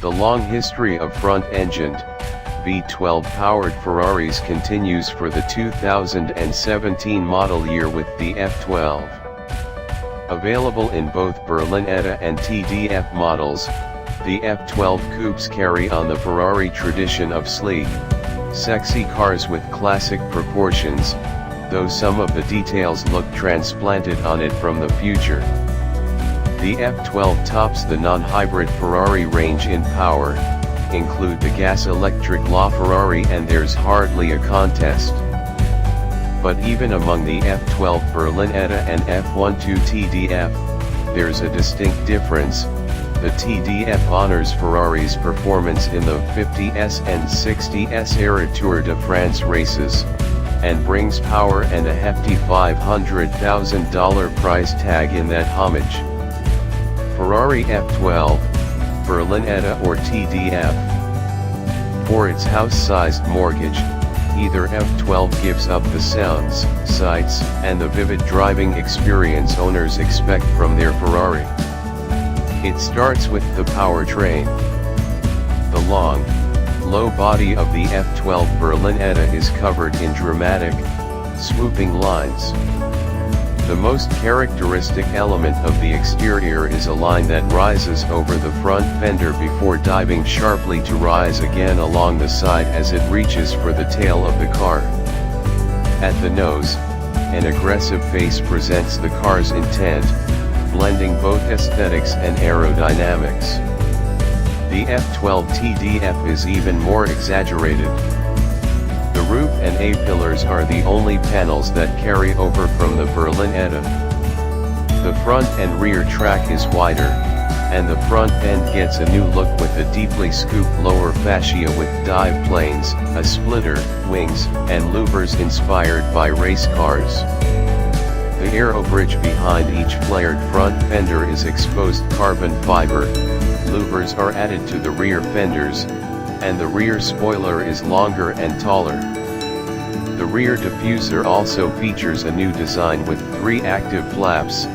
The long history of front-engined, V12-powered Ferraris continues for the 2017 model year with the F12. Available in both Berlinetta and TDF models, the F12 coupes carry on the Ferrari tradition of sleek, sexy cars with classic proportions, though some of the details look transplanted on it from the future. The F12 tops the non-hybrid Ferrari range in power, include the gas-electric LaFerrari, and there's hardly a contest. But even among the F12 Berlinetta and F12 TDF, there's a distinct difference. The TDF honors Ferrari's performance in the 50s and 60s era Tour de France races, and brings power and a hefty $500,000 price tag in that homage. Ferrari F12, Berlinetta or TDF. For its house-sized mortgage, either F12 gives up the sounds, sights, and the vivid driving experience owners expect from their Ferrari. It starts with the powertrain. The long, low body of the F12 Berlinetta is covered in dramatic, swooping lines. The most characteristic element of the exterior is a line that rises over the front fender before diving sharply to rise again along the side as it reaches for the tail of the car. At the nose, an aggressive face presents the car's intent, blending both aesthetics and aerodynamics. The F12 TDF is even more exaggerated. The roof and A-pillars are the only panels that carry over from the Berlinetta. The front and rear track is wider, and the front end gets a new look with a deeply scooped lower fascia with dive planes, a splitter, wings, and louvers inspired by race cars. The aero bridge behind each flared front fender is exposed carbon fiber, louvers are added to the rear fenders, and the rear spoiler is longer and taller. The rear diffuser also features a new design with 3 active flaps,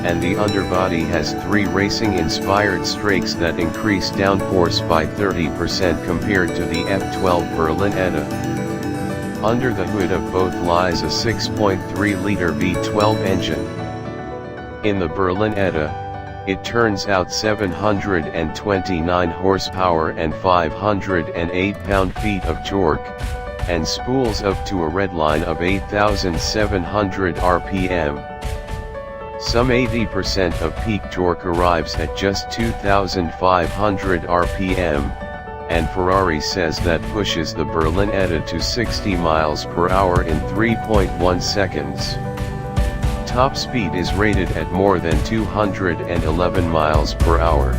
and the underbody has 3 racing-inspired strakes that increase downforce by 30% compared to the F12 Berlinetta. Under the hood of both lies a 6.3-liter V12 engine. In the Berlinetta, it turns out 729 horsepower and 508 pound-feet of torque, and spools up to a redline of 8,700 RPM. Some 80% of peak torque arrives at just 2,500 RPM, and Ferrari says that pushes the Berlinetta to 60 miles per hour in 3.1 seconds. Top speed is rated at more than 211 miles per hour.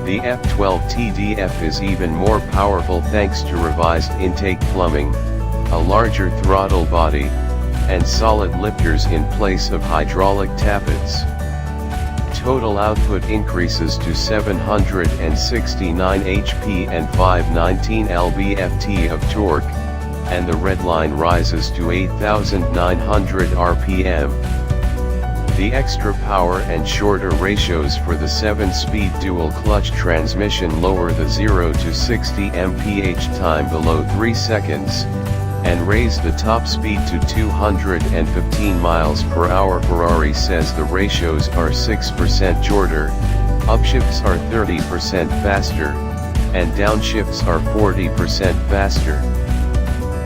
The F12 TDF is even more powerful thanks to revised intake plumbing, a larger throttle body, and solid lifters in place of hydraulic tappets. Total output increases to 769 HP and 519 lb-ft of torque, and the red line rises to 8,900 RPM. The extra power and shorter ratios for the 7-speed dual-clutch transmission lower the 0 to 60 mph time below 3 seconds, and raise the top speed to 215 miles per hour. Ferrari says the ratios are 6% shorter, upshifts are 30% faster, and downshifts are 40% faster.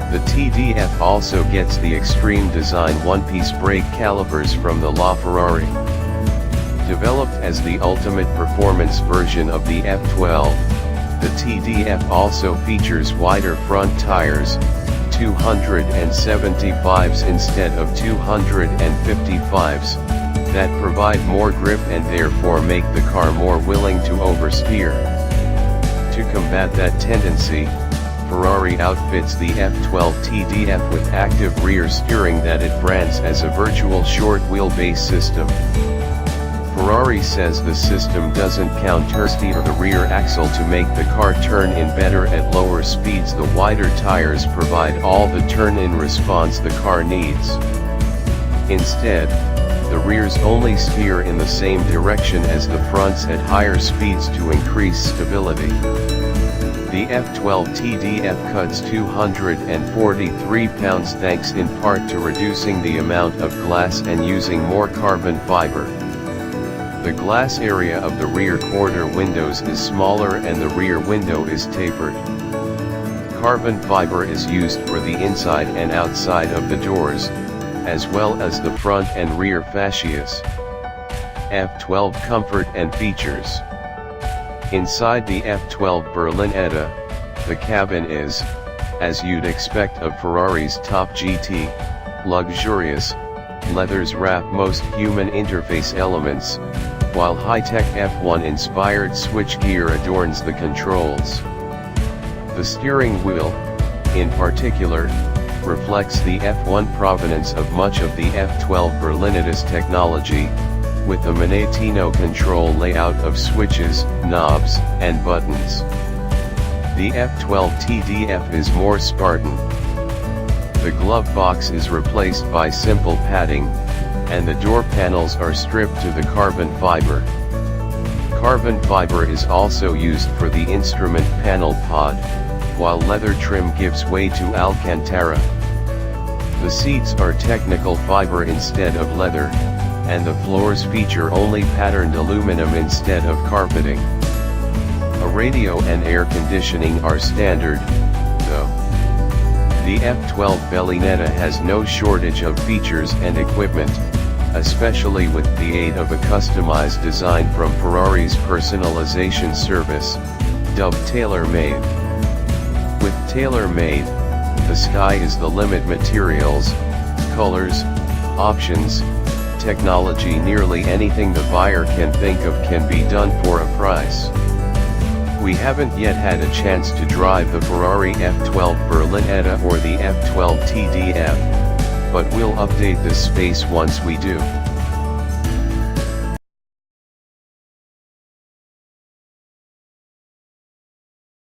The TDF also gets the Extreme Design one-piece brake calipers from the LaFerrari. Developed as the ultimate performance version of the F12, the TDF also features wider front tires, 275s instead of 255s, that provide more grip and therefore make the car more willing to oversteer. To combat that tendency, Ferrari outfits the F12 TDF with active rear steering that it brands as a virtual short wheelbase system. Ferrari says the system doesn't countersteer the rear axle to make the car turn in better at lower speeds. The wider tires provide all the turn-in response the car needs. Instead, The rears only steer in the same direction as the fronts at higher speeds to increase stability. The F12 TDF cuts 243 pounds thanks in part to reducing the amount of glass and using more carbon fiber. The glass area of the rear quarter windows is smaller and the rear window is tapered. Carbon fiber is used for the inside and outside of the doors, as well as the front and rear fascias. F12 comfort and features. Inside the F12 Berlinetta, the cabin is, as you'd expect of Ferrari's top GT, luxurious. Leathers wrap most human interface elements, while high-tech F1-inspired switchgear adorns the controls. The steering wheel, in particular, reflects the F1 provenance of much of the F12 Berlinetta's technology, with the Manettino control layout of switches, knobs, and buttons. The F12 TDF is more Spartan. The glove box is replaced by simple padding, and the door panels are stripped to the carbon fiber. Carbon fiber is also used for the instrument panel pod, while leather trim gives way to Alcantara. The seats are technical fiber instead of leather, and the floors feature only patterned aluminum instead of carpeting. A radio and air conditioning are standard, though. The F12 Berlinetta has no shortage of features and equipment, especially with the aid of a customized design from Ferrari's personalization service, dubbed tailor-made. With tailor-made, the sky is the limit. Materials, colors, options, technology, nearly anything the buyer can think of can be done for a price. We haven't yet had a chance to drive the Ferrari F12 Berlinetta or the F12 TDF, but we'll update this space once we do.